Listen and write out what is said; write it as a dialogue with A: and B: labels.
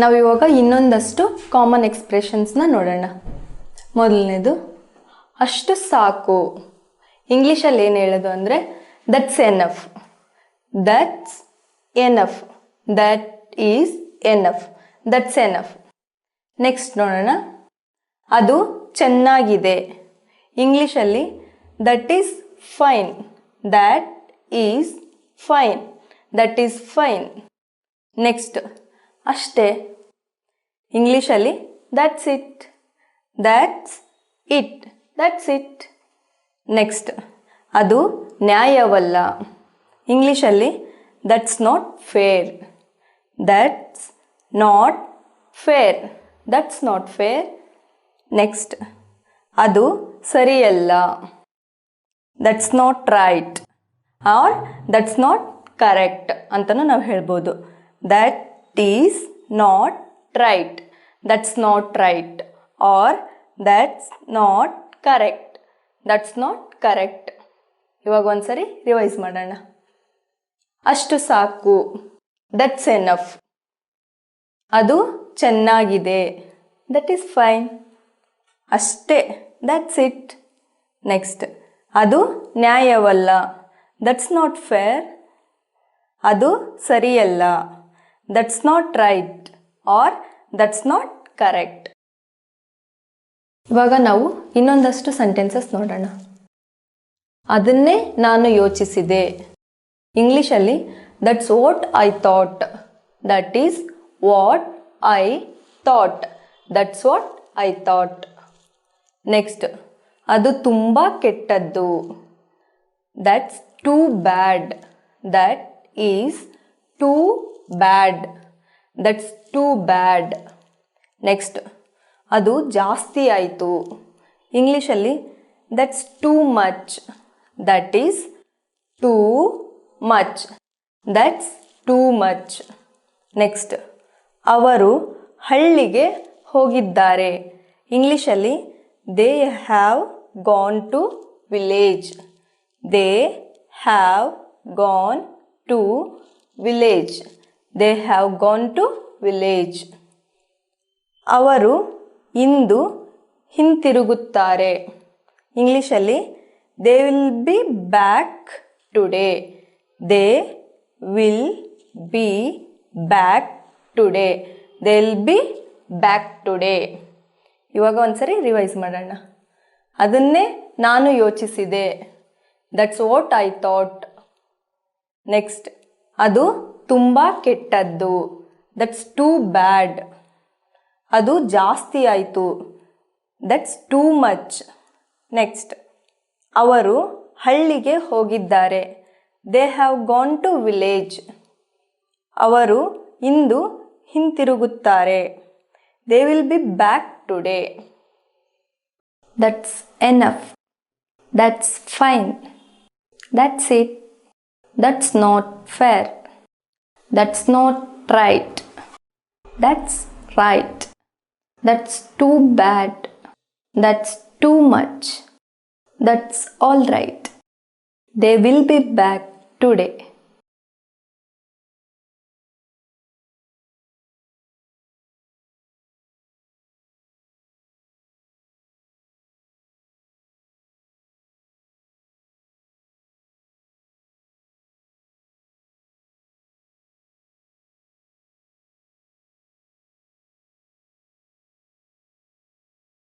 A: ನಾವು ಇವಾಗ ಇನ್ನೊಂದಷ್ಟು ಕಾಮನ್ ಎಕ್ಸ್ಪ್ರೆಷನ್ಸ್ನ ನೋಡೋಣ. ಮೊದಲನೇದು ಅಷ್ಟು ಸಾಕು. ಇಂಗ್ಲೀಷಲ್ಲಿ ಏನು ಹೇಳೋದು ಅಂದರೆ that's enough. That's enough. That is enough. That's enough. Next ನೋಡೋಣ, ಅದು ಚೆನ್ನಾಗಿದೆ. ಇಂಗ್ಲೀಷಲ್ಲಿ that is fine. That is fine. That is fine. Next ಅಷ್ಟೇ. ಇಂಗ್ಲೀಷಲ್ಲಿ that's it. That's it. That's it. Next ಅದು ನ್ಯಾಯವಲ್ಲ. ಇಂಗ್ಲೀಷಲ್ಲಿ that's not fair. That's not fair. That's not fair. Next ಅದು ಸರಿಯಲ್ಲ. That's not right or that's not correct ಅಂತಲೂ ನಾವು ಹೇಳ್ಬೋದು. That is not right. That's not right or that's not correct. That's not correct. ಇವಾಗ ಒಂದ್ಸರಿ revise ಮಾಡೋಣ. ಅಷ್ಟು ಸಾಕು. That's enough. ಅದು ಚೆನ್ನಾಗಿದೆ. That is fine. ಅಷ್ಟೇ. That's it. ನೆಕ್ಸ್ಟ್ ಅದು ನ್ಯಾಯವಲ್ಲ. That's not fair. ಅದು ಸರಿಯಲ್ಲ. That's not right or that's not correct. ಇವಾಗ ನಾವು ಇನ್ನೊಂದಷ್ಟು ಸೆಂಟೆನ್ಸಸ್ ನೋಡೋಣ. ಅದನ್ನೇ ನಾನು ಯೋಚಿಸಿದೆ. ಇಂಗ್ಲೀಷಲ್ಲಿ that's what I thought. That is what I thought. That's what I thought. Next ಅದು ತುಂಬ ಕೆಟ್ಟದ್ದು. That's too bad. That is too bad. That's too bad. Next ಅದು ಜಾಸ್ತಿ ಆಯಿತು. ಇಂಗ್ಲೀಷಲ್ಲಿ that's too much. That is too much. That's too much. Next ಅವರು ಹಳ್ಳಿಗೆ ಹೋಗಿದ್ದಾರೆ. ಇಂಗ್ಲೀಷಲ್ಲಿ they have gone to village. They have gone to village. They have gone to village. ಅವರು ಇಂದು ಹಿಂತಿರುಗುತ್ತಾರೆ. ಇಂಗ್ಲೀಷಲ್ಲಿ they will be back today. They will be back today. They will be back today. ಇವಾಗ ಒಂದ್ಸರಿ ರಿವೈಸ್ ಮಾಡೋಣ. ಅದನ್ನೇ ನಾನು ಯೋಚಿಸಿದೆ. That's what I thought. Next ಅದು ತುಂಬ ಕೆಟ್ಟದ್ದು. ದಟ್ಸ್ ಟೂ ಬ್ಯಾಡ್. ಅದು ಜಾಸ್ತಿ ಆಯಿತು. That's too much. ನೆಕ್ಸ್ಟ್ ಅವರು ಹಳ್ಳಿಗೆ ಹೋಗಿದ್ದಾರೆ. They have gone to village. ಅವರು ಇಂದು ಹಿಂತಿರುಗುತ್ತಾರೆ. They will be back today. That's enough. That's fine. That's it. That's not fair. That's not right. That's right. That's too bad. That's too much. That's all right. They will be back today.